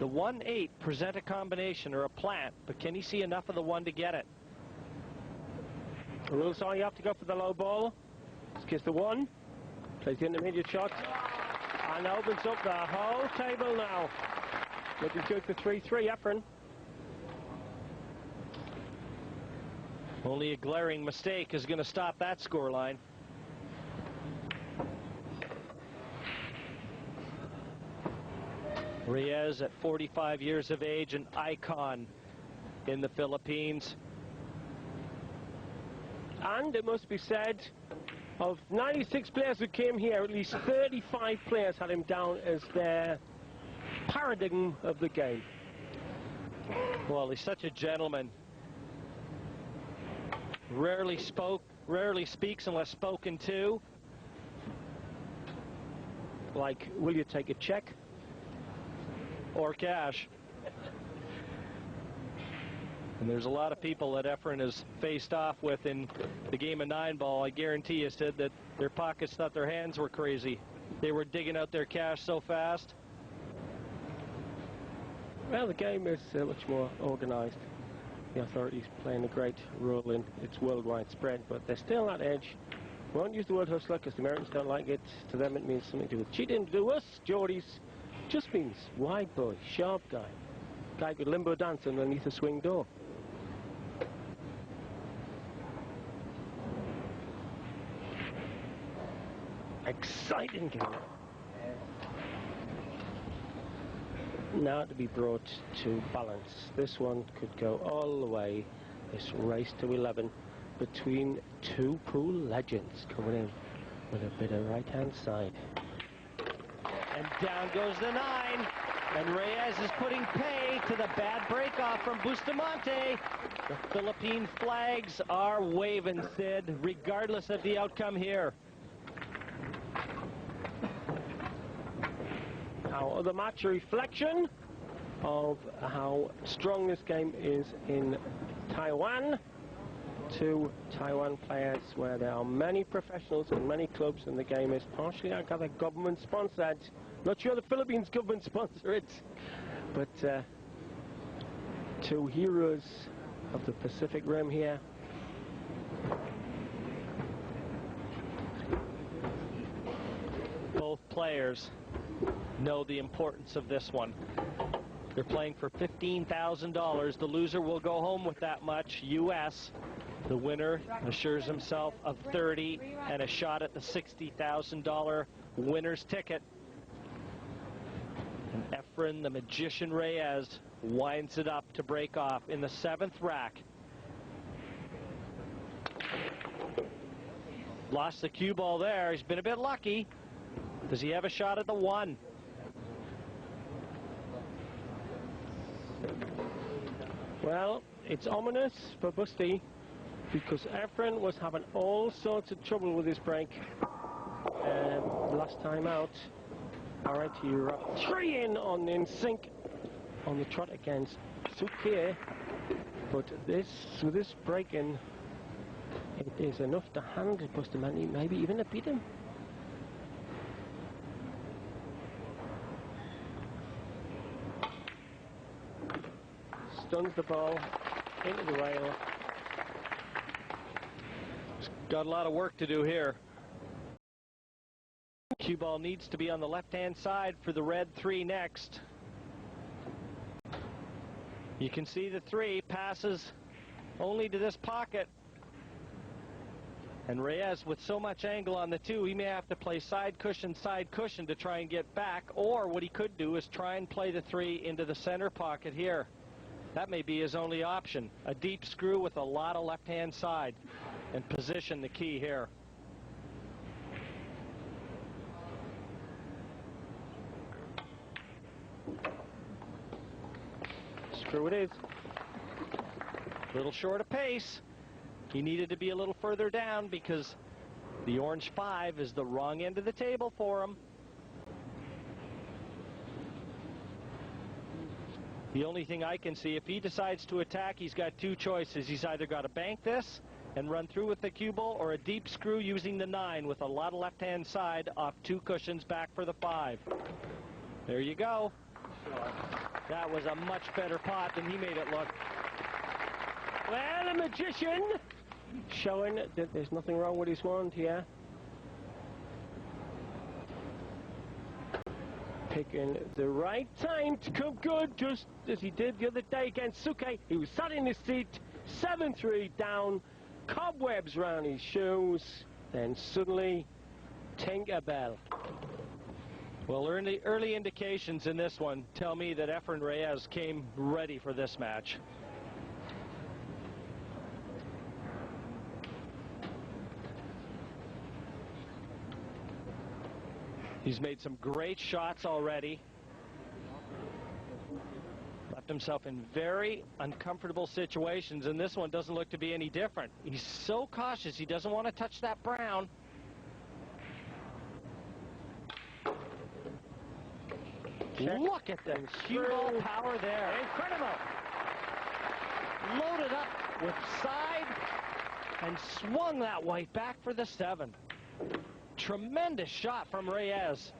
The 1-8 present a combination or a plant, but can he see enough of the 1 to get it? A little song, you have to go for the low ball. Let's kiss the 1. Plays the intermediate shot. And opens up the whole table now. Looking good for 3-3, Efren. Only a glaring mistake is going to stop that scoreline. Reyes, at 45 years of age, an icon in the Philippines. And it must be said, of 96 players who came here, at least 35 players had him down as their paradigm of the game. Well, he's such a gentleman. Rarely speaks unless spoken to. Like, will you take a check? Or cash. And there's a lot of people that Efren has faced off with in the game of 9-ball. I guarantee you, Sid, that their pockets thought their hands were crazy. They were digging out their cash so fast. Well, the game is much more organized. The authorities playing a great role in its worldwide spread, but they're still on edge. Won't use the word hustler because the Americans don't like it. To them it means something to do with cheating. To us, Geordies, just means wide boy, sharp guy. Guy could limbo dance underneath a swing door. Exciting game. Now to be brought to balance. This one could go all the way. This race to 11 between two pool legends coming in with a bit of right-hand side. And down goes the 9. And Reyes is putting pay to the bad break-off from Bustamante. The Philippine flags are waving, Sid, regardless of the outcome here. Our other match, a reflection of how strong this game is in Taiwan. Two Taiwan players where there are many professionals and many clubs, and the game is partially, I gather, government sponsored. Not sure the Philippines government sponsor it, but two heroes of the Pacific Rim here. Both players know the importance of this one. They're playing for $15,000. The loser will go home with that much U.S. The winner assures himself of 30 and a shot at the $60,000 winner's ticket. And Efren, the magician Reyes, winds it up to break off in the 7th rack. Lost the cue ball there. He's been a bit lucky. Does he have a shot at the 1? Well, it's ominous for Busty because Efren was having all sorts of trouble with his break last time out. All right, you're 3 in sync on the trot against Sukir, but with this break-in, it is enough to handle Bustamante, maybe even to beat him. Stuns the ball into the rail. Got a lot of work to do here. Cue ball needs to be on the left-hand side for the red 3 next. You can see the 3 passes only to this pocket. And Reyes, with so much angle on the 2, he may have to play side cushion to try and get back. Or what he could do is try and play the 3 into the center pocket here. That may be his only option. A deep screw with a lot of left-hand side. And position the key here. Screw it is. A little short of pace. He needed to be a little further down because the orange 5 is the wrong end of the table for him. The only thing I can see, if he decides to attack, he's got 2 choices. He's either got to bank this and run through with the cue ball, or a deep screw using the 9 with a lot of left-hand side off 2 cushions back for the 5. There you go. That was a much better pot than he made it look. Well, the magician showing that there's nothing wrong with his wand here. Picking the right time to come good, just as he did the other day against Suke. He was sat in his seat, 7-3 down, cobwebs round his shoes, then suddenly Tinkerbell. Well, early indications in this one tell me that Efren Reyes came ready for this match. He's made some great shots already. Left himself in very uncomfortable situations, and this one doesn't look to be any different. He's so cautious, he doesn't want to touch that brown. Look at the cue ball power there. Incredible. Loaded up with side and swung that white back for the 7. Tremendous shot from Reyes.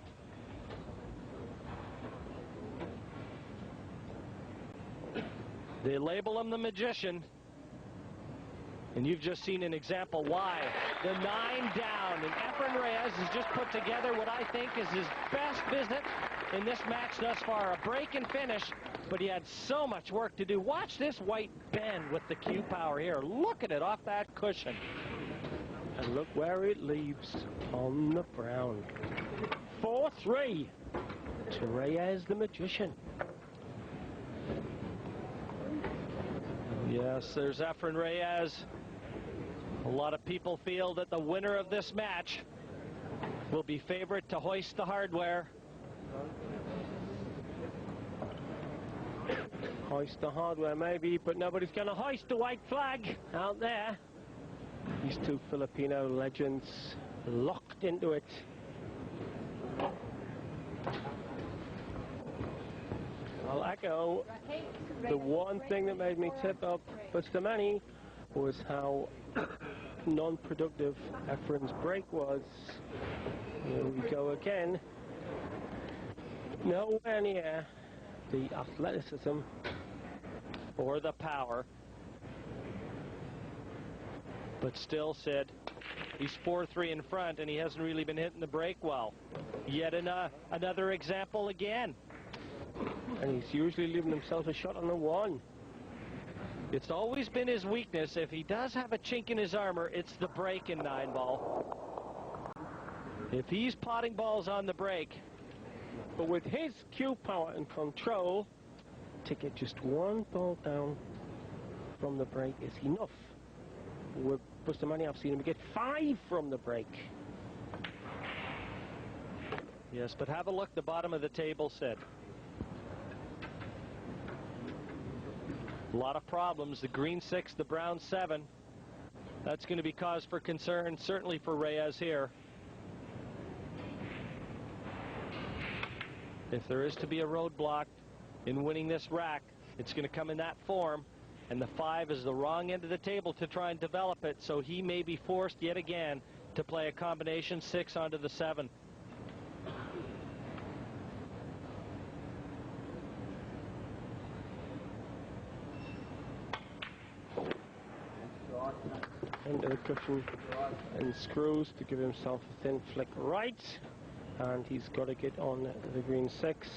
They label him the magician, and you've just seen an example why. The 9 down, and Efren Reyes has just put together what I think is his best visit in this match thus far. A break and finish, but he had so much work to do. Watch this white bend with the cue power here. Look at it off that cushion. And look where it leaves on the brown. 4-3 to Reyes the magician. Yes, there's Efren Reyes. A lot of people feel that the winner of this match will be favored to hoist the hardware. Hoist the hardware maybe, but nobody's going to hoist the white flag out there. These two Filipino legends locked into it. I'll echo the one thing that made me tip up Bustamante was how non-productive Efren's break was. Here we go again. Nowhere near the athleticism or the power. But still, Sid, he's 4-3 in front, and he hasn't really been hitting the break well. Yet another example again. And he's usually leaving himself a shot on the 1. It's always been his weakness. If he does have a chink in his armor, it's the break in 9-ball. If he's potting balls on the break. But with his cue power and control, to get just 1 ball down from the break is enough. With Bustamante, I've seen him get 5 from the break. Yes, but have a look at the bottom of the table, Sid. A lot of problems. The green 6, the brown 7. That's going to be cause for concern, certainly for Reyes here. If there is to be a roadblock in winning this rack, it's going to come in that form. And the 5 is the wrong end of the table to try and develop it, so he may be forced yet again to play a combination 6 onto the 7. Into the cushion and screws to give himself a thin flick right. And he's got to get on the green 6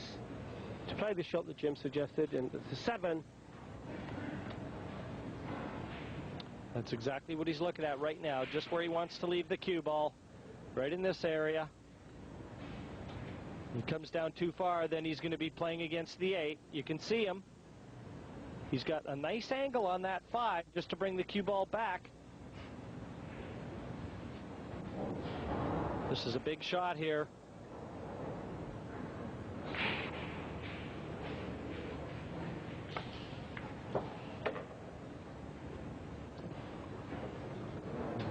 to play the shot that Jim suggested, and the 7. That's exactly what he's looking at right now, just where he wants to leave the cue ball, right in this area. He comes down too far, then he's going to be playing against the 8. You can see him. He's got a nice angle on that 5 just to bring the cue ball back. This is a big shot here.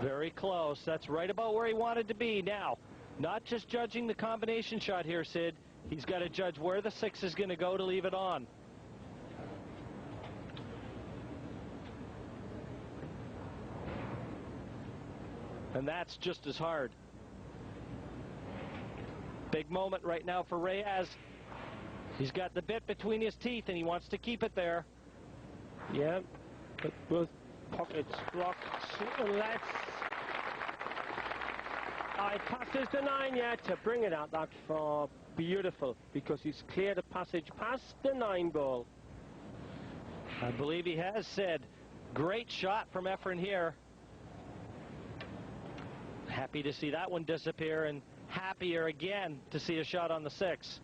Very close. That's right about where he wanted to be. Now, not just judging the combination shot here, Sid. He's got to judge where the 6 is going to go to leave it on. And that's just as hard. Big moment right now for Reyes. He's got the bit between his teeth, and he wants to keep it there. Yeah, but both pockets blocked. Let's... It passes the 9 yet to bring it out that far. Beautiful, because he's cleared a passage past the 9 ball. I believe he has said, great shot from Efren here. Happy to see that one disappear, and happier again to see a shot on the 6.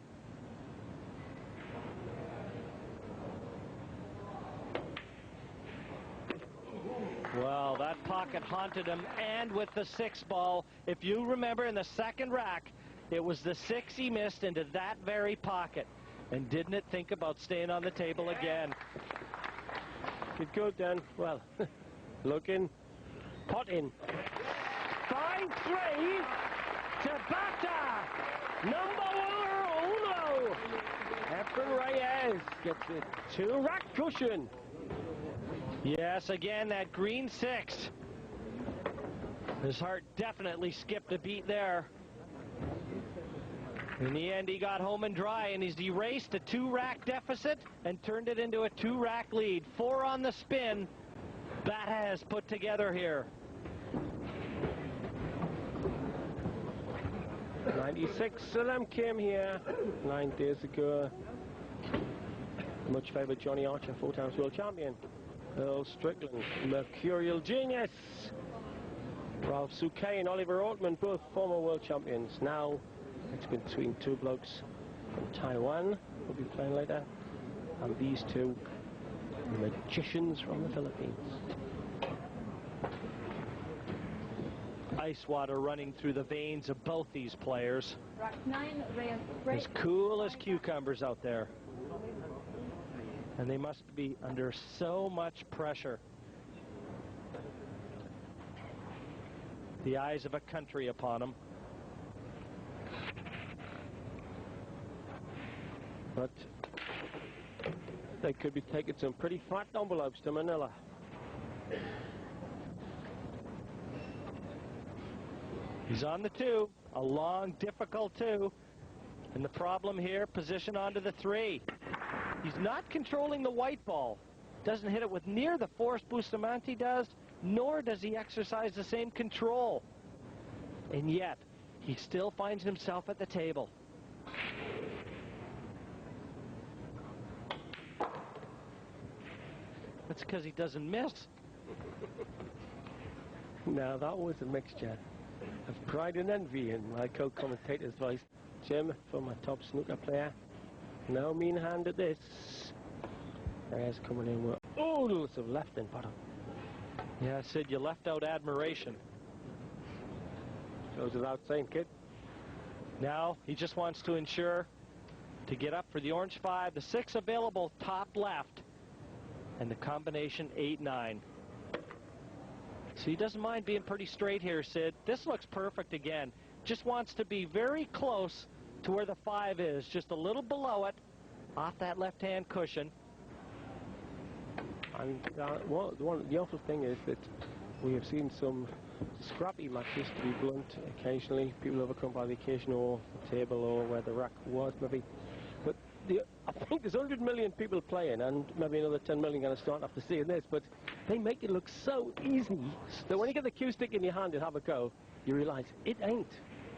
Well, that pocket haunted him, and with the 6 ball, if you remember in the second rack, it was the 6 he missed into that very pocket. And didn't it think about staying on the table again? Good go, Dan. Well, looking, pot in. 5-3 to Bata. Number 1. Efren Reyes gets a 2-rack cushion. Yes, again, that green 6. His heart definitely skipped a beat there. In the end, he got home and dry, and he's erased a 2-rack deficit and turned it into a 2-rack lead. 4 on the spin. Bata has put together here. 96 of them came here 9 days ago. Much favoured Johnny Archer, 4 times world champion. Earl Strickland, mercurial genius. Ralph Souquet and Oliver Altman, both former world champions. Now it's between 2 blokes from Taiwan, who'll be playing later, and these 2 magicians from the Philippines. Ice water running through the veins of both these players. Rack 9, As cool as cucumbers out there. And they must be under so much pressure. The eyes of a country upon them. But they could be taking some pretty fat envelopes to Manila. He's on the 2, a long, difficult 2. And the problem here, position onto the 3. He's not controlling the white ball. Doesn't hit it with near the force Bustamante does, nor does he exercise the same control. And yet, he still finds himself at the table. That's because he doesn't miss. Now that was a mixture of pride and envy in my co-commentator's voice. Jim, for my top snooker player, no mean hand at this. Reyes coming in with oodles of left and bottom. Yeah, I said you left out admiration. Goes without saying, kid. Now he just wants to ensure to get up for the orange 5, the 6 available top left, and the combination 8-9. So he doesn't mind being pretty straight here, Sid. This looks perfect again. Just wants to be very close to where the 5 is, just a little below it, off that left-hand cushion. And the awful thing is that we have seen some scrappy matches, to be blunt. Occasionally, people overcome by the occasional table or where the rack was, maybe. But I think there's 100 million people playing, and maybe another 10 million going to start after seeing this, but they make it look so easy that when you get the cue stick in your hand and have a go, you realize it ain't.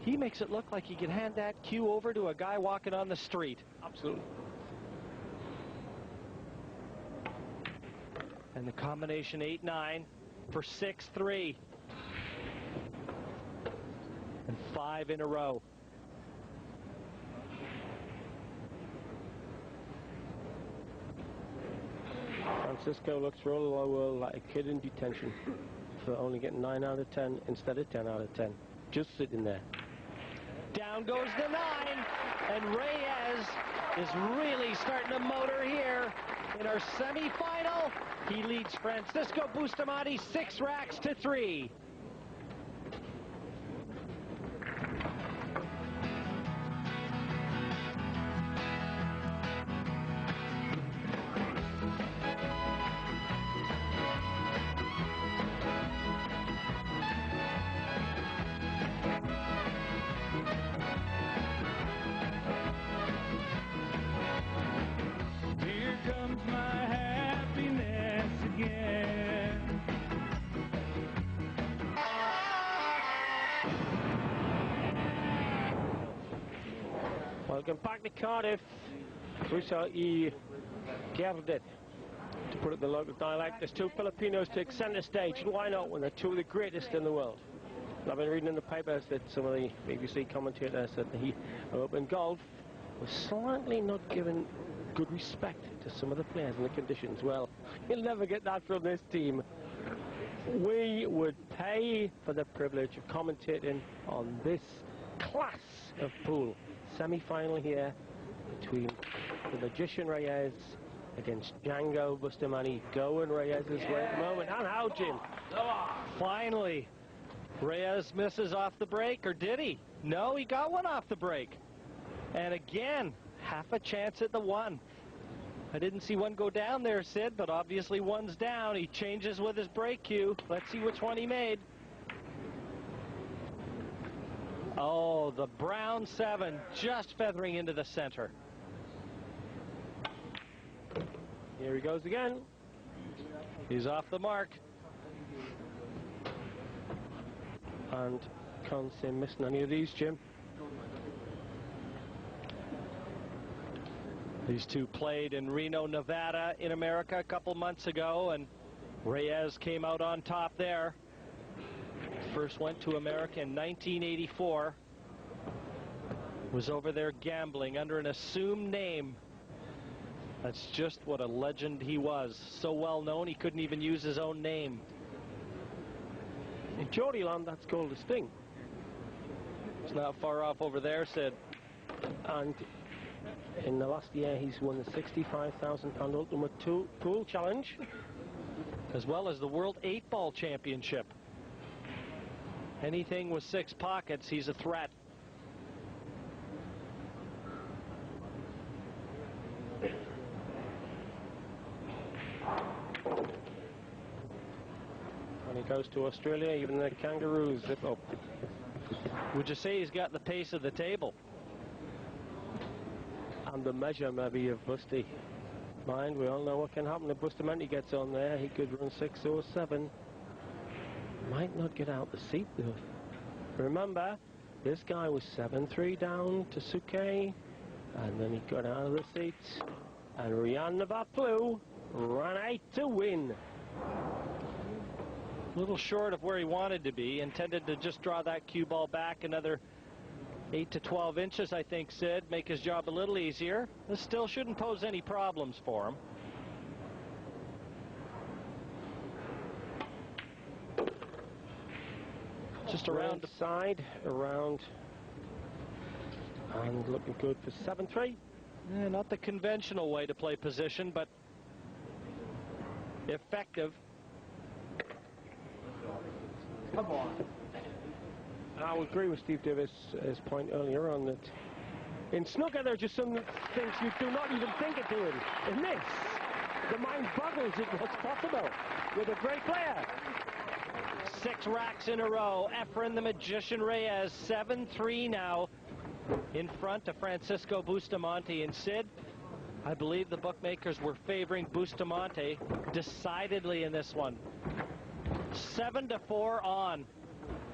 He makes it look like he can hand that cue over to a guy walking on the street. Absolutely. And the combination 8-9 for 6-3. And 5 in a row. Francisco looks for all the world like a kid in detention for only getting 9 out of 10 instead of 10 out of 10. Just sitting there. Down goes the 9, and Reyes is really starting to motor here in our semifinal. He leads Francisco Bustamante 6 racks to 3. Looking back to Cardiff. Rusa y Gerdit. To put it in the local dialect, there's two Filipinos take centre stage. And why not when they're two of the greatest in the world? I've been reading in the papers that some of the BBC commentators said the Open Golf was slightly not given good respect to some of the players and the conditions. Well, you'll never get that from this team. We would pay for the privilege of commentating on this class of pool. Semi-final here between the Magician Reyes against Django Bustamante. Going Reyes' way at the moment. And how, Jim? Finally, Reyes misses off the break, or did he? No, he got one off the break. And again, half a chance at the one. I didn't see one go down there, Sid, but obviously one's down. He changes with his break cue. Let's see which one he made. Oh, the brown 7 just feathering into the center. Here he goes again. He's off the mark. And can't see him missing any of these, Jim. These two played in Reno, Nevada in America a couple months ago, and Reyes came out on top there. First went to America in 1984. Was over there gambling under an assumed name. That's just what a legend he was. So well known he couldn't even use his own name. In Geordieland, that's called a sting. It's not far off over there, Sid. And in the last year, he's won the £65,000 Ultimate Pool Challenge, as well as the World 8-Ball Championship. Anything with 6 pockets, he's a threat. When he goes to Australia, even the Kangaroos zip up. Would you say he's got the pace of the table? And the measure, maybe, of Busty. Mind, we all know what can happen if Bustamante gets on there. He could run 6 or 7. Might not get out the seat, though. Remember, this guy was 7-3 down to Suke, and then he got out of the seat. And Rian Navaplu ran 8 to win. A little short of where he wanted to be. Intended to just draw that cue ball back another 8 to 12 inches, I think, Sid. Make his job a little easier. This still shouldn't pose any problems for him. Just around the side, around, and looking good for 7-3. Yeah, not the conventional way to play position, but effective. Come on. I would agree with Steve Davis' point earlier on that in snooker there are just some things you do not even think of doing. In this, the mind boggles at what's possible with a great player. 6 racks in a row. Efren the Magician Reyes, 7-3 now in front of Francisco Bustamante. And Sid, I believe the bookmakers were favoring Bustamante decidedly in this one. 7-4 on.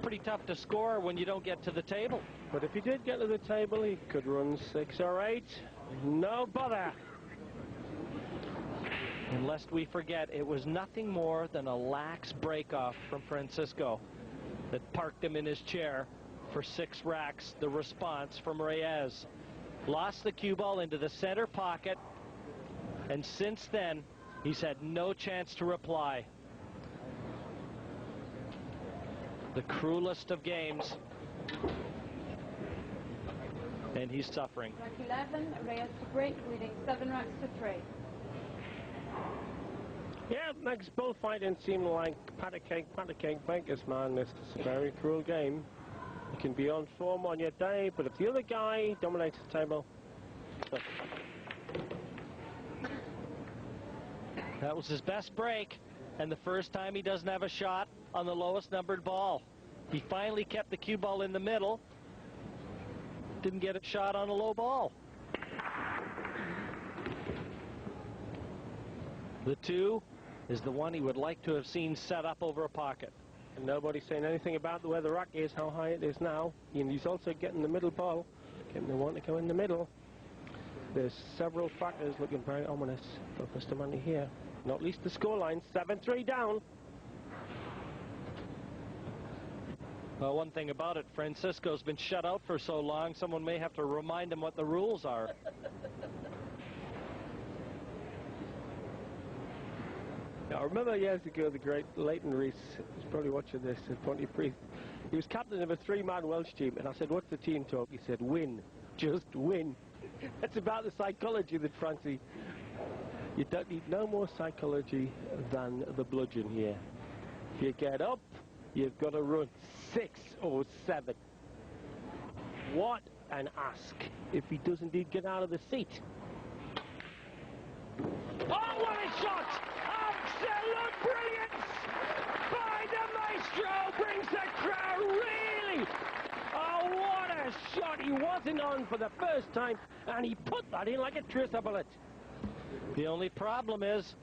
Pretty tough to score when you don't get to the table. But if he did get to the table, he could run 6 or 8. No bother. And lest we forget, it was nothing more than a lax break-off from Francisco that parked him in his chair for 6 racks. The response from Reyes. Lost the cue ball into the center pocket, and since then, he's had no chance to reply. The cruelest of games. And he's suffering. Rack 11, Reyes to break, leading 7 racks to 3. Yeah, makes bullfighting seem like pat a cake, baker's man. This is a very cruel game. You can be on form on your day, but if the other guy dominates the table... That was his best break, and the first time he doesn't have a shot on the lowest numbered ball. He finally kept the cue ball in the middle. Didn't get a shot on a low ball. The 2 is the one he would like to have seen set up over a pocket. And nobody's saying anything about where the rack is, how high it is now. And he's also getting the middle ball, getting the one to go in the middle. there's several factors looking very ominous for Bustamante here. Not least the scoreline, 7-3 down. Well, one thing about it, Francisco's been shut out for so long, someone may have to remind him what the rules are. I remember years ago the great Leighton Rees was probably watching this at Pontypridd. He was captain of a 3-man Welsh team, and I said, "What's the team talk?" He said, "Win, just win." That's about the psychology that Francie. You don't need no more psychology than the bludgeon here. If you get up, you've got to run 6 or 7. What an ask if he does indeed get out of the seat. Oh, what a shot! Absolute brilliance by the maestro, brings the crowd really. Oh, what a shot! He wasn't on for the first time, and he put that in like a tracer bullet. The only problem is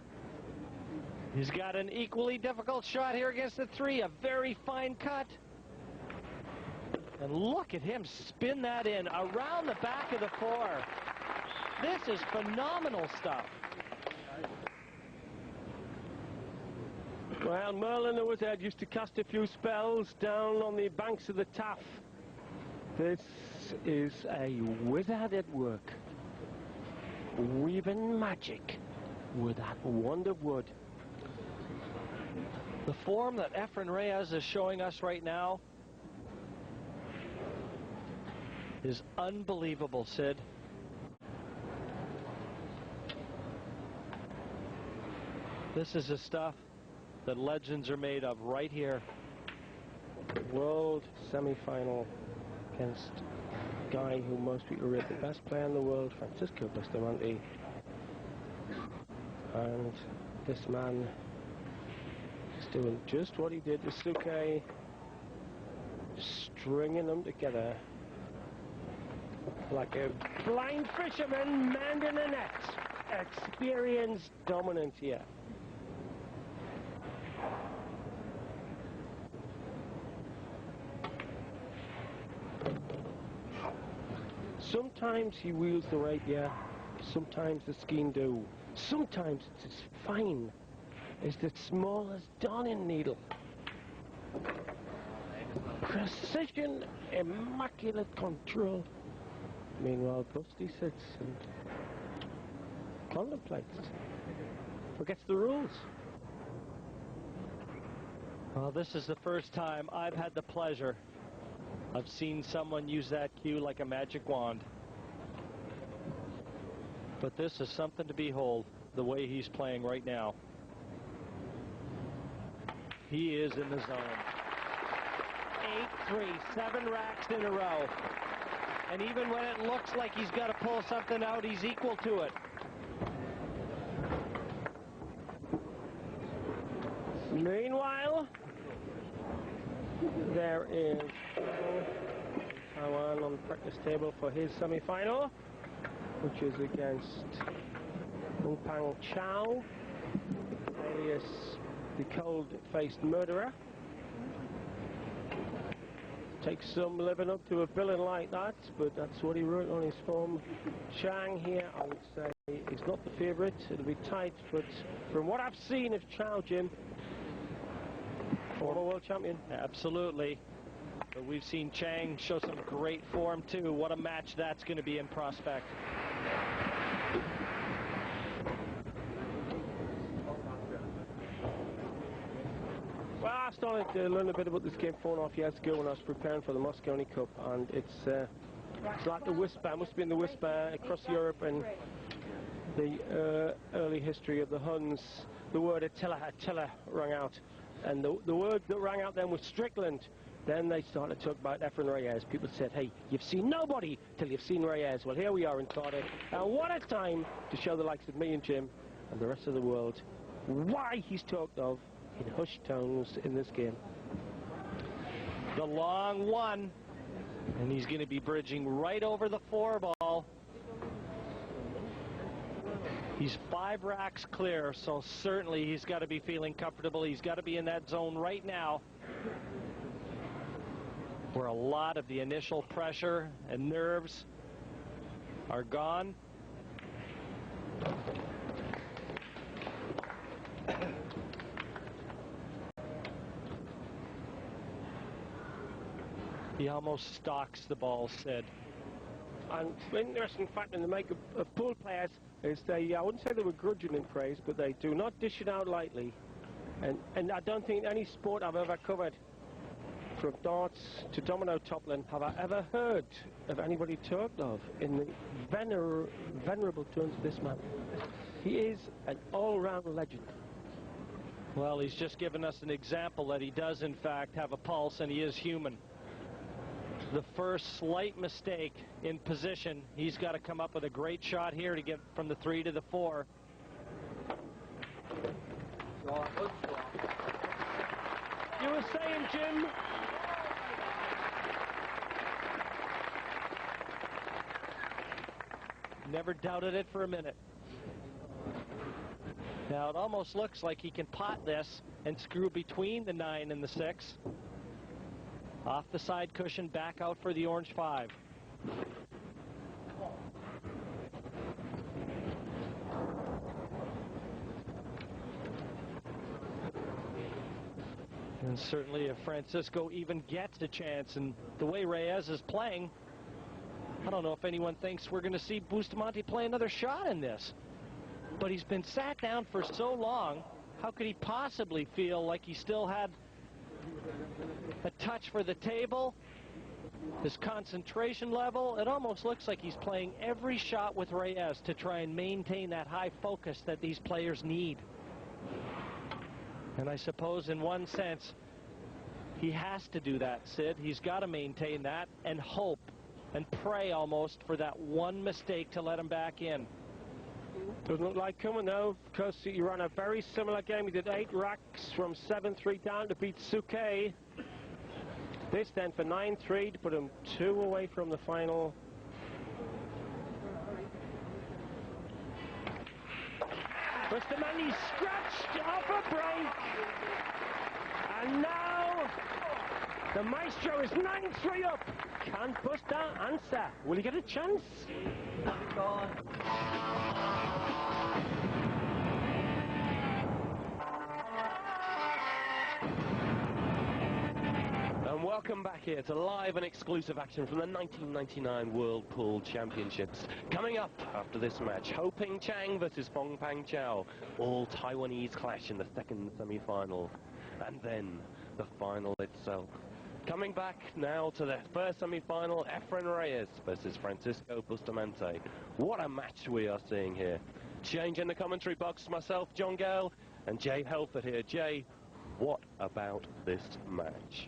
he's got an equally difficult shot here against the 3, a very fine cut. And look at him spin that in around the back of the 4. This is phenomenal stuff. Well, Merlin the Wizard used to cast a few spells down on the banks of the Taff. This is a wizard at work, weaving magic with that wand of wood. The form that Efren Reyes is showing us right now is unbelievable, Sid. This is the stuff that legends are made of right here. World semi-final against a guy who most people rate the best player in the world, Francisco Bustamante. And this man is doing just what he did to Suke, stringing them together like a blind fisherman mending a net. Experienced dominance here. Sometimes he wields the rapier, sometimes the skein do. Sometimes it's as fine as the smallest darning needle. Precision, immaculate control. Meanwhile, Busty sits and contemplates, forgets the rules. Well, this is the first time I've had the pleasure of seeing someone use that cue like a magic wand. But this is something to behold, the way he's playing right now. He is in the zone. 8-3, 7 racks in a row. And even when it looks like he's got to pull something out, he's equal to it. Meanwhile, there is Taiwan on the practice table for his semi-final, which is against Pang Chow, alias the cold-faced murderer. Takes some living up to a villain like that, but that's what he wrote on his form. Chang here, I would say, is not the favourite. It'll be tight, but from what I've seen of Chow, Jim, former world champion. Absolutely. But we've seen Chang show some great form, too. What a match that's going to be in prospect. Well, I started to learn a bit about this game 4.5 years ago when I was preparing for the Mosconi Cup, and it's like the whisper. It must have been the whisper across Europe and the early history of the Huns. The word Attila rang out, and the word that rang out then was Strickland. Then they started to talk about Efren Reyes. People said, hey, you've seen nobody till you've seen Reyes. Well, here we are in Cardiff, and what a time to show the likes of me and Jim and the rest of the world why he's talked of in hushed tones in this game. The long one, and he's going to be bridging right over the 4 ball. He's 5 racks clear, so certainly he's got to be feeling comfortable. He's got to be in that zone right now, where a lot of the initial pressure and nerves are gone. He almost stalks the ball, Sid. And the interesting fact in the makeup of pool players is they, I wouldn't say they were grudging in praise, but they do not dish it out lightly. And I don't think any sport I've ever covered, from darts to domino toppling, have I ever heard of anybody talked of in the venerable terms of this man. He is an all-round legend. Well, he's just given us an example that he does, in fact, have a pulse, and he is human. The first slight mistake in position, he's got to come up with a great shot here to get from the 3 to the 4. You were saying, Jim? Never doubted it for a minute. Now it almost looks like he can pot this and screw between the 9 and the 6. Off the side cushion, back out for the orange 5. And certainly if Francisco even gets a chance, and the way Reyes is playing, I don't know if anyone thinks we're going to see Bustamante play another shot in this. But he's been sat down for so long, how could he possibly feel like he still had a touch for the table, his concentration level? It almost looks like he's playing every shot with Reyes to try and maintain that high focus that these players need. And I suppose in one sense, he has to do that, Sid. He's got to maintain that and hope and pray almost for that one mistake to let him back in. Doesn't look like coming though, because he ran a very similar game. He did 8 racks from 7-3 down to beat Suke. This then for 9-3 to put him 2 away from the final. Bustamante scratched off a break. And now the maestro is 9-3 up. Can Busta answer? Will he get a chance? And welcome back here to live and exclusive action from the 1999 World Pool Championships. Coming up after this match, Ho Ping Chang versus Fong Pang Chao. All Taiwanese clash in the second semi-final. And then the final itself. Coming back now to the first semi-final, Efren Reyes versus Francisco Bustamante. What a match we are seeing here. Change in the commentary box, myself, John Gale, and Jay Helford here. Jay, what about this match?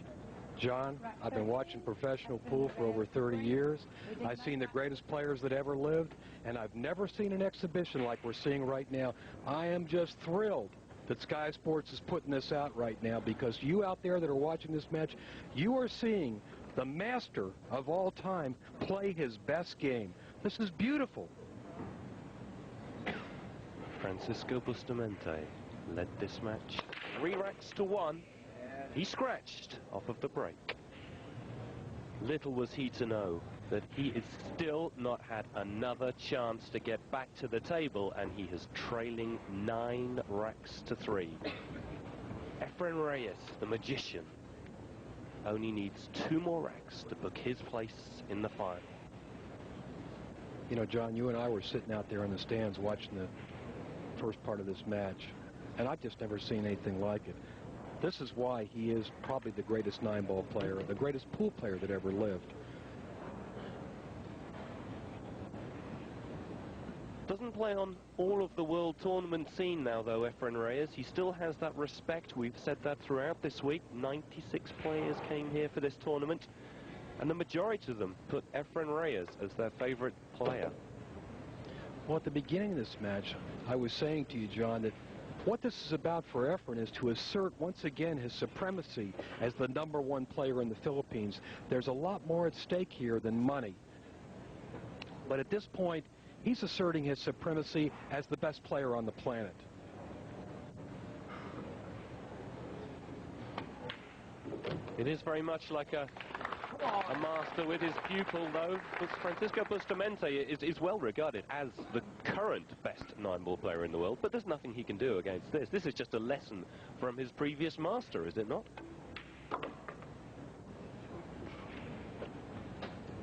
John, I've been watching professional pool for over 30 years. I've seen the greatest players that ever lived, and I've never seen an exhibition like we're seeing right now. I am just thrilled that Sky Sports is putting this out right now, because you out there that are watching this match, you are seeing the master of all time play his best game. This is beautiful. Francisco Bustamante led this match 3 racks to 1. He scratched off of the break. Little was he to know that he is still not had another chance to get back to the table, and he is trailing 9 racks to 3. Efren Reyes, the magician, only needs 2 more racks to book his place in the final. You know, John, you and I were sitting out there in the stands watching the first part of this match, and I've just never seen anything like it. This is why he is probably the greatest 9-ball player, the greatest pool player that ever lived. Doesn't play on all of the world tournament scene now, though, Efren Reyes. He still has that respect. We've said that throughout this week. 96 players came here for this tournament, and the majority of them put Efren Reyes as their favorite player. Well, at the beginning of this match, I was saying to you, John, that what this is about for Efren is to assert once again his supremacy as the #1 player in the Philippines. There's a lot more at stake here than money. But at this point, he's asserting his supremacy as the best player on the planet. It is very much like a A master with his pupil, though. Francisco Bustamante is well regarded as the current best 9-ball player in the world, but there's nothing he can do against this. This is just a lesson from his previous master, is it not?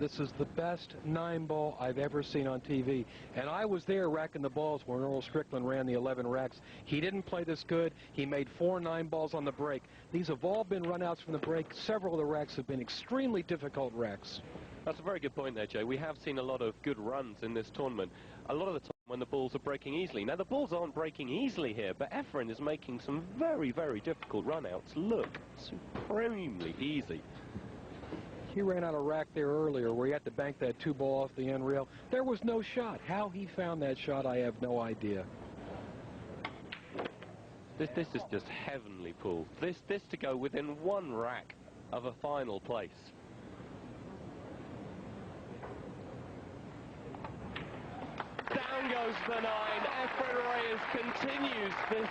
This is the best 9-ball I've ever seen on TV. And I was there racking the balls when Earl Strickland ran the 11 racks. He didn't play this good. He made 4 9-balls on the break. These have all been runouts from the break. Several of the racks have been extremely difficult racks. That's a very good point there, Jay. We have seen a lot of good runs in this tournament. A lot of the time when the balls are breaking easily. Now, the balls aren't breaking easily here, but Efren is making some very, very difficult runouts look supremely easy. He ran out of rack there earlier where he had to bank that 2-ball off the end rail. There was no shot. How he found that shot, I have no idea. This is just heavenly pool. This to go within 1 rack of a final place. Down goes the 9. Efren Reyes continues this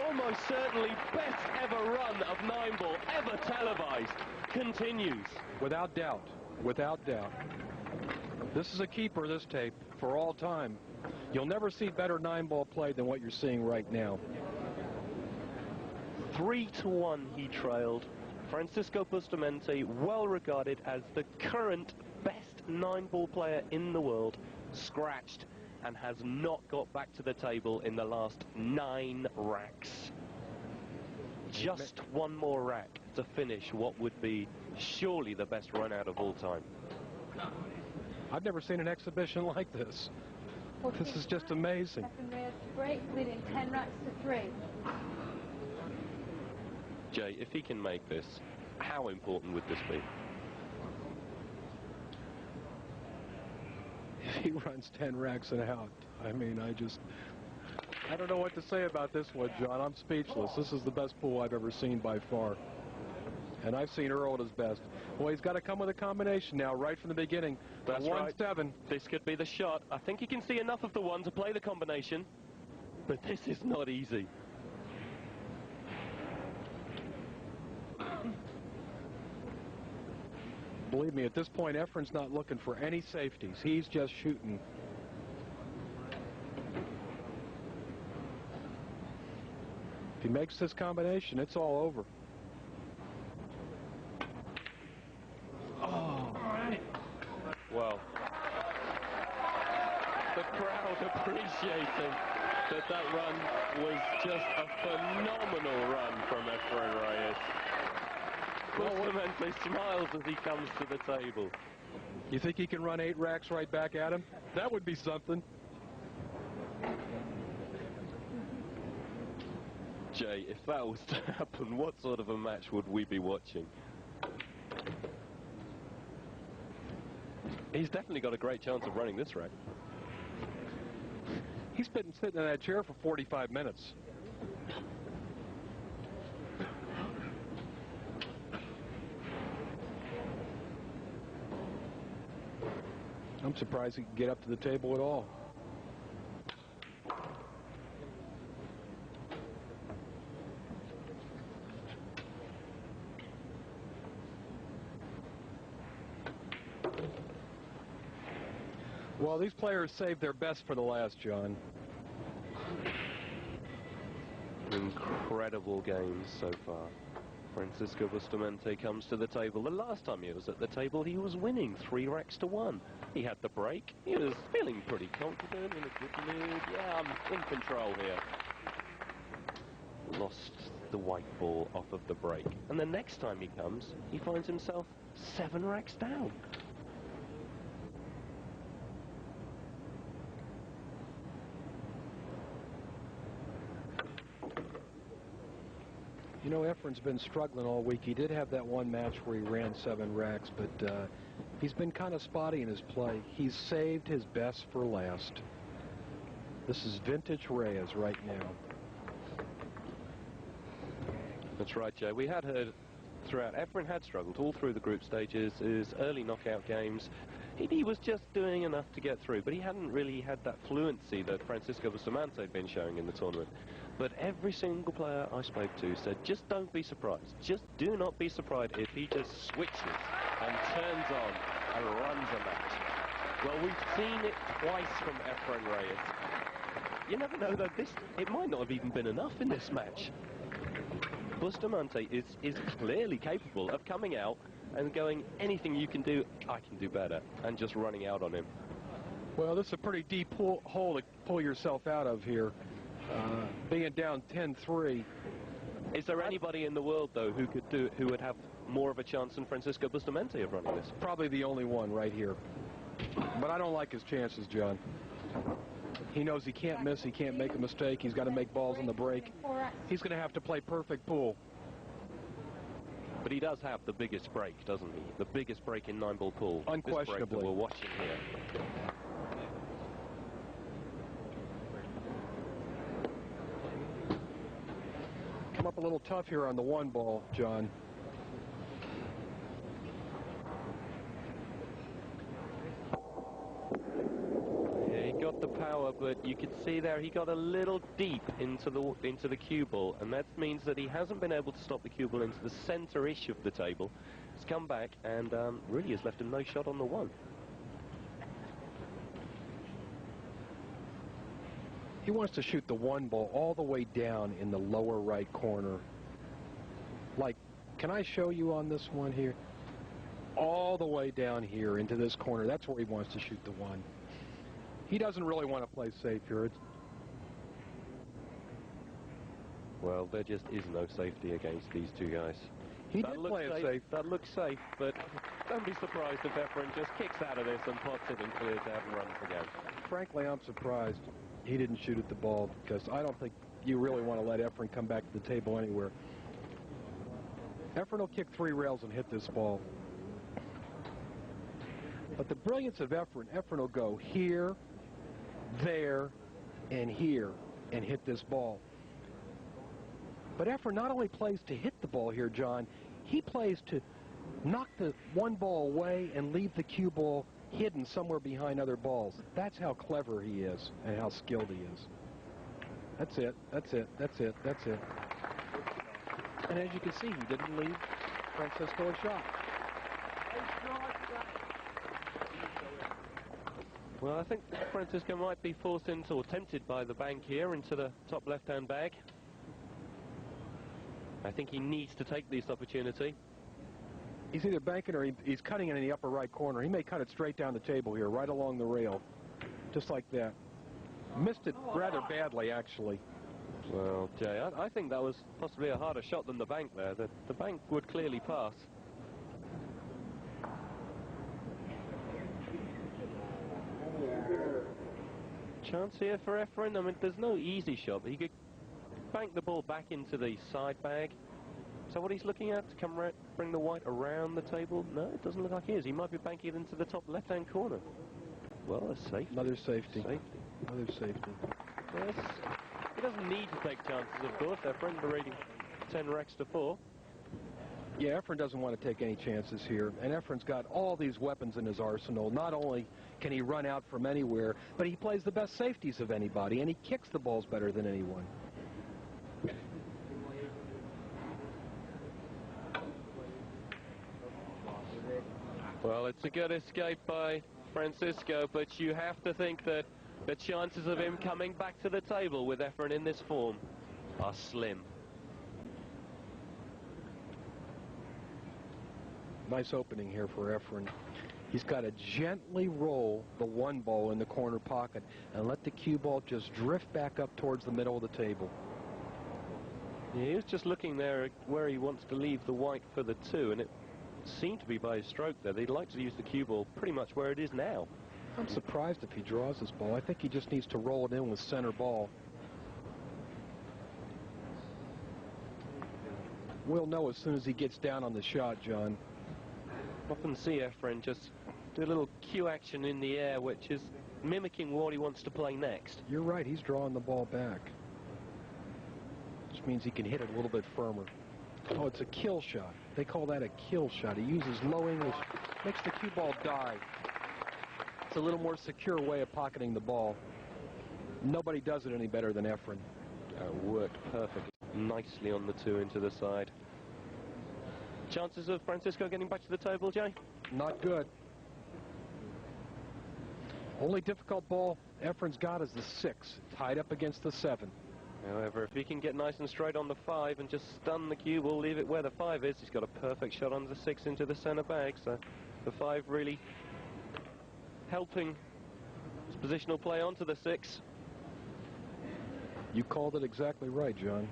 almost certainly best ever run of 9-ball ever televised. Continues. Without doubt. Without doubt. This is a keeper, this tape, for all time. You'll never see better 9-ball play than what you're seeing right now. 3-1 he trailed. Francisco Bustamante, well regarded as the current best 9-ball player in the world, scratched and has not got back to the table in the last 9 racks. Just 1 more rack to finish what would be surely the best run out of all time. I've never seen an exhibition like this. This is just amazing. Efren Reyes to break, leading 10 racks to 3. Jay, if he can make this, how important would this be? If he runs 10 racks and out, I mean, I don't know what to say about this one, John. I'm speechless. This is the best pool I've ever seen by far. And I've seen Earl at his best. Well, he's got to come with a combination now, right from the beginning. That's right. 1-7. This could be the shot. I think he can see enough of the 1 to play the combination. But this is not easy. Believe me, at this point, Efren's not looking for any safeties. He's just shooting. If he makes this combination, it's all over. Oh. Well, the crowd appreciating that run was just a phenomenal run from Efren Reyes. Bustamante smiles as he comes to the table. You think he can run 8 racks right back at him? That would be something. Jay, if that was to happen, what sort of a match would we be watching? He's definitely got a great chance of running this rack. He's been sitting in that chair for 45 minutes. I'm surprised he can get up to the table at all. Well, these players saved their best for the last, John. Incredible games so far. Francisco Bustamante comes to the table. The last time he was at the table, he was winning 3 racks to 1. He had the break. He was feeling pretty confident, in a good mood. Yeah, I'm in control here. Lost the white ball off of the break. And the next time he comes, he finds himself 7 racks down. You know, Efren's been struggling all week. He did have that one match where he ran 7 racks, but he's been kind of spotty in his play. He's saved his best for last. This is vintage Reyes right now. That's right, Joe. We had heard throughout. Efren had struggled all through the group stages, his early knockout games. He was just doing enough to get through, but he hadn't really had that fluency that Francisco Bustamante had been showing in the tournament. But every single player I spoke to said, just don't be surprised. Just do not be surprised if he just switches and turns on and runs a match. Well, we've seen it twice from Efren Reyes. You never know, though, it might not have even been enough in this match. Bustamante is clearly capable of coming out and going, anything you can do, I can do better, and just running out on him. Well, this is a pretty deep hole to pull yourself out of here. Being down 10-3. Is there anybody in the world, though, who would have more of a chance than Francisco Bustamante of running this? Probably the only one right here. But I don't like his chances, John. He knows he can't miss, he can't make a mistake, he's got to make balls on the break. He's going to have to play perfect pool. But he does have the biggest break, doesn't he? The biggest break in 9-ball pool. Unquestionably. This break that we're watching here. Come up a little tough here on the 1-ball, John. Yeah, he got the power, but you could see there he got a little deep into the cue ball, and that means that he hasn't been able to stop the cue ball into the center-ish of the table. He's come back and really has left him no shot on the 1. He wants to shoot the 1-ball all the way down in the lower right corner. Like, can I show you on this one here? All the way down here into this corner. That's where he wants to shoot the 1. He doesn't really want to play safe here. Well, there just is no safety against these two guys. He did play it safe. That looks safe, but don't be surprised if Efren just kicks out of this and pots it and clears out and runs again. Frankly, I'm surprised he didn't shoot at the ball, because I don't think you really want to let Efren come back to the table anywhere. Efren will kick 3 rails and hit this ball. But the brilliance of Efren will go here, there, and here and hit this ball. But Efren not only plays to hit the ball here, John, he plays to knock the 1-ball away and leave the cue ball hidden somewhere behind other balls. That's how clever he is and how skilled he is. That's it, that's it, that's it, that's it. And as you can see, he didn't leave Francisco a shot. Well, I think Francisco might be forced into, or tempted by the bank here, into the top left-hand bag. I think he needs to take this opportunity. He's either banking or he's cutting it in the upper right corner. He may cut it straight down the table here, right along the rail. Just like that. Missed it rather badly, actually. Well, Jay, I think that was possibly a harder shot than the bank there. The bank would clearly pass. Chance here for Efren. I mean, there's no easy shot, but he could bank the ball back into the side bag. So what he's looking at, to come right, bring the white around the table? No, it doesn't look like he is. He might be banking it into the top left-hand corner. Well, a safety. Another safety. Another safety. Yes. He doesn't need to take chances, of course. Efren, the rating 10 racks to 4. Yeah, Efren doesn't want to take any chances here. And Efren's got all these weapons in his arsenal. Not only can he run out from anywhere, but he plays the best safeties of anybody, and he kicks the balls better than anyone. Well, it's a good escape by Francisco, but you have to think that the chances of him coming back to the table with Efren in this form are slim. Nice opening here for Efren. He's got to gently roll the 1-ball in the corner pocket and let the cue ball just drift back up towards the middle of the table. Yeah, he was just looking there at where he wants to leave the white for the 2, and it seemed to be by his stroke there. He'd like to use the cue ball pretty much where it is now. I'm surprised if he draws this ball. I think he just needs to roll it in with center ball. We'll know as soon as he gets down on the shot, John. Often see Efren just do a little cue action in the air, which is mimicking what he wants to play next. You're right, he's drawing the ball back. Which means he can hit it a little bit firmer. Oh, it's a kill shot. They call that a kill shot. He uses low English, makes the cue ball die. It's a little more secure way of pocketing the ball. Nobody does it any better than Efren. Worked perfectly nicely on the 2 into the side. Chances of Francisco getting back to the table, Jay? Not good. Only difficult ball Efren's got is the 6, tied up against the 7. However, if he can get nice and straight on the 5 and just stun the cue ball, leave it where the 5 is, he's got a perfect shot on the 6 into the centre bag. So the 5 really helping his positional play onto the 6. You called it exactly right, John.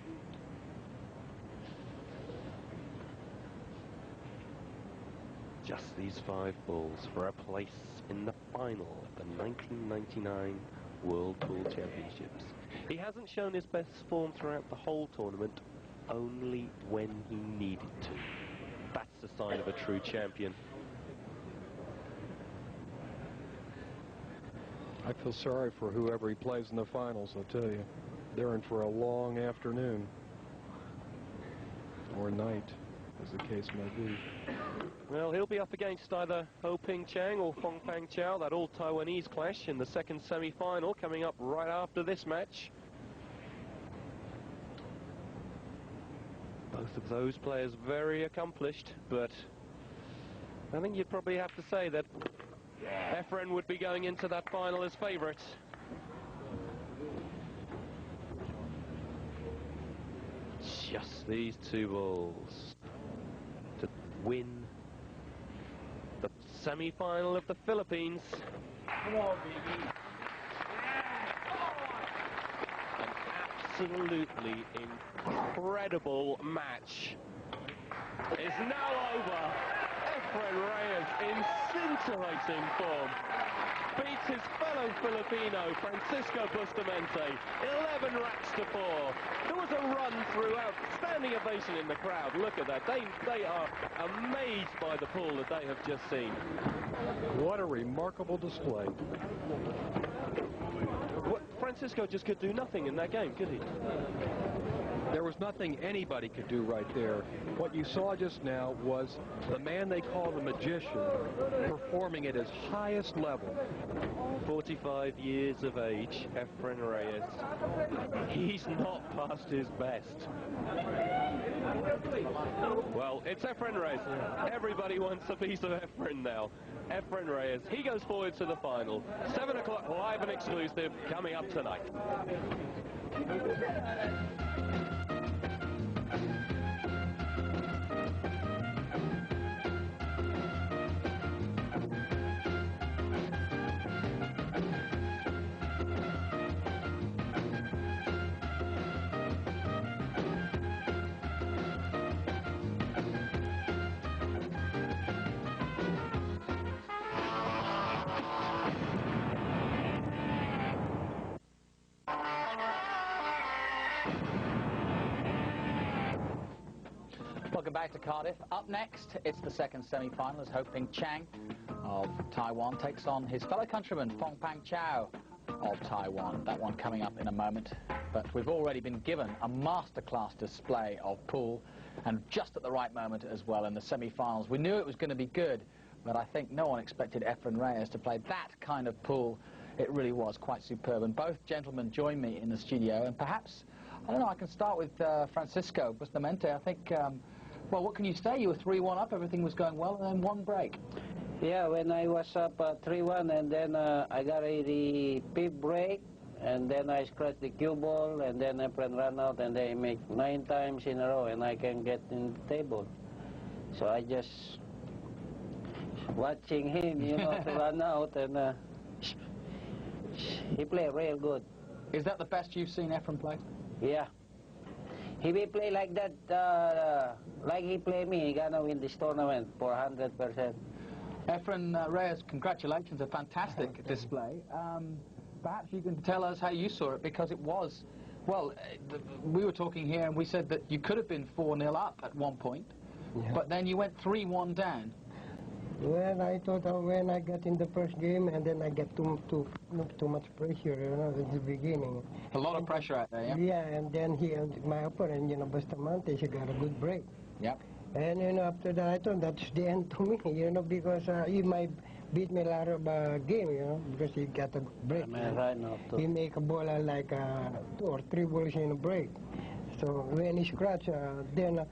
Just these 5 balls for a place in the final of the 1999 World Pool Championships. He hasn't shown his best form throughout the whole tournament, only when he needed to. That's the sign of a true champion. I feel sorry for whoever he plays in the finals, I'll tell you. They're in for a long afternoon. Or night, as the case may be. Well, he'll be up against either Ho Ping Chang or Fong Pang Chao, that all-Taiwanese clash in the second semi-final coming up right after this match. Both of those players very accomplished, but I think you'd probably have to say that Efren would be going into that final as favourite. Just these 2 balls to win the semi-final of the Philippines. Come on, baby. An absolutely incredible match is now over. Efren Reyes in scintillating form beats his fellow Filipino, Francisco Bustamante, 11 racks to 4. There was a run throughout, standing ovation in the crowd. Look at that. They are amazed by the pool that they have just seen. What a remarkable display. Francisco just could do nothing in that game, could he? There was nothing anybody could do right there. What you saw just now was the man they call the magician performing at his highest level. 45 years of age, Efren Reyes. He's not past his best. Well, it's Efren Reyes. Everybody wants a piece of Efren now. Efren Reyes, he goes forward to the final. 7 o'clock, live and exclusive, coming up tonight. Welcome back to Cardiff. Up next, it's the second semi-final as Ho Ping Chang of Taiwan takes on his fellow countryman Fong Pang Chao of Taiwan. That one coming up in a moment. But we've already been given a masterclass display of pool, and just at the right moment as well in the semi-finals. We knew it was going to be good, but I think no one expected Efren Reyes to play that kind of pool. It really was quite superb, and both gentlemen join me in the studio, and perhaps, I don't know, I can start with Francisco Bustamante. I think, well, what can you say? You were 3-1 up, everything was going well, and then one break. Yeah, when I was up 3-1, and then I got the 5th break, and then I scratched the cue ball, and then Efren ran out, and they make 9 times in a row, and I can get in the table. So I just watching him, you know, to run out, and he played real good. Is that the best you've seen Efren play? Yeah. If he play like that, like he play me, he gonna win this tournament for 100%. Efren Reyes, congratulations, a fantastic display. Perhaps you can tell us how you saw it, because it was, well, we were talking here and we said that you could have been 4-0 up at one point, yeah, but then you went 3-1 down. Well, I thought when I got in the first game, and then I get too much pressure, you know, at the beginning. A lot of pressure out there, yeah? Yeah, and then my opponent, you know, Bustamante, he got a good break. Yep. And, you know, after that, I thought that's the end to me, you know, because my beat me a lot of game, you know, because he got a break. Right now, too. He make a ball like 2 or 3 balls in a break. So when he scratch, then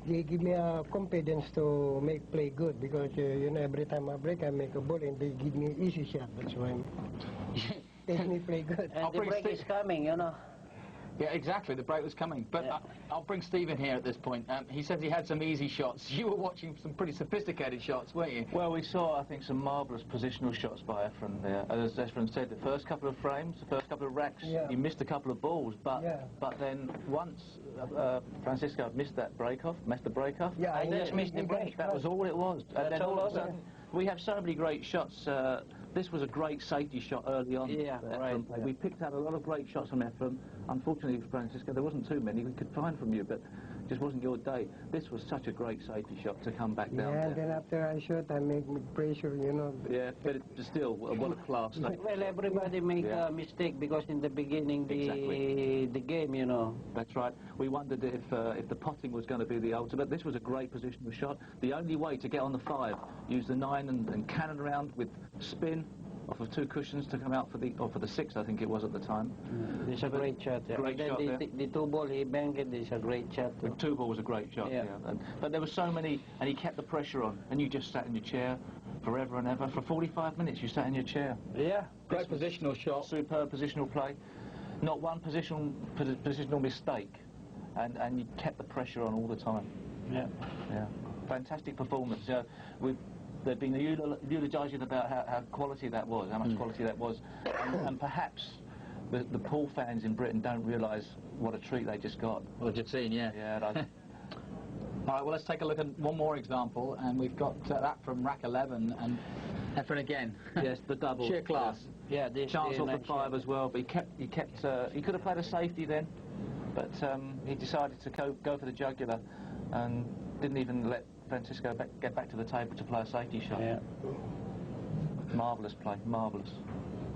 he give me confidence to make play good because you know, every time I break, I make a ball and they give me easy shot. That's why take me play good. And the break is coming, you know. Yeah, exactly. The break was coming. But Yeah. I'll bring Steve in here at this point. He says he had some easy shots. You were watching some pretty sophisticated shots, weren't you? Well, we saw, I think, some marvellous positional shots by Efren there. As Efren said, the first couple of frames, the first couple of racks, Yeah. he missed a couple of balls, but Yeah. but then once Francisco missed the break off, Yeah, I just missed the break. that was all it was. That's And then all all of a over. sudden, we have so many great shots. This was a great safety shot early on. Yeah, that right, Efren played. yeah. We picked out a lot of great shots from Efren. Unfortunately, Francisco, there wasn't too many we could find from you, but it just wasn't your day. This was such a great safety shot to come back down Yeah, and there. then after I shoot, I make pressure, you know. Yeah, but still, what a class. Well, everybody make Yeah. a mistake because in the beginning, the game, you know. That's right. We wondered if the potting was going to be the ultimate. This was a great positional shot. The only way to get on the 5, use the 9 and cannon around with spin off of 2 cushions to come out for the 6, I think it was at the time. It's a great shot. Yeah. Great And shot then there. the 2 ball he banked it is a great shot. The 2 ball was a great shot, Yeah. yeah. But there were so many, and he kept the pressure on, and you just sat in your chair forever and ever. For 45 minutes, you sat in your chair. Yeah. Great positional shot. Superb positional play. Not one positional mistake, and you kept the pressure on all the time. Yeah. Yeah, fantastic performance. They've been eulogising about how quality that was, how much quality that was, and perhaps the pool fans in Britain don't realise what a treat they just got. Well, you've seen, yeah. Yeah, All right, well, let's take a look at one more example, and we've got that from rack 11, and Efren again. yes, the double. Sheer class. Yeah, this Chance the off the next 5 shot. as well, but he could have played a safety then, but he decided to go for the jugular, and didn't even let Francisco get back to the table to play a safety shot. Yeah. Marvellous play, marvellous.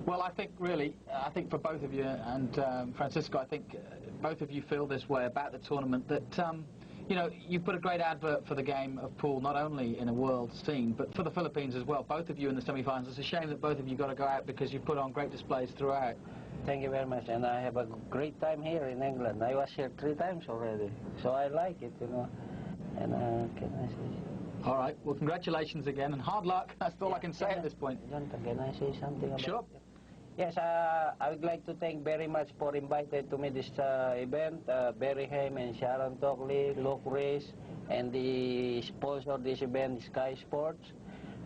Well, I think really, I think for both of you and Francisco, I think both of you feel this way about the tournament, that you know, you've put a great advert for the game of pool, not only in a world scene, but for the Philippines as well. Both of you in the semi-finals. It's a shame that both of you got to go out because you've put on great displays throughout. Thank you very much, and I have a great time here in England. I was here 3 times already, so I like it, you know. And can I say? All right. Well, congratulations again, and hard luck. That's all I can say at this point. Jonathan, can I say something about Sure. it? Yes, I would like to thank very much for inviting to me this event, Barry Haim and Sharon Tockley, Luke Rees, and the sponsor of this event, Sky Sports.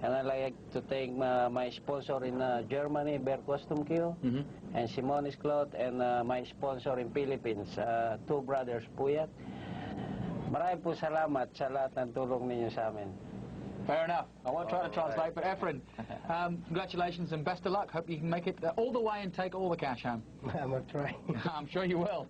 And I'd like to thank my sponsor in Germany, Bear Custom Kill, and Simone's Cloth, and my sponsor in Philippines, 2 brothers Puyat. Maraming po salamat sa lahat ng tulong ninyo sa amin. Fair enough. I won't try to translate, but Efren, congratulations and best of luck. Hope you can make it all the way and take all the cash home. I'm gonna try. I'm sure you will.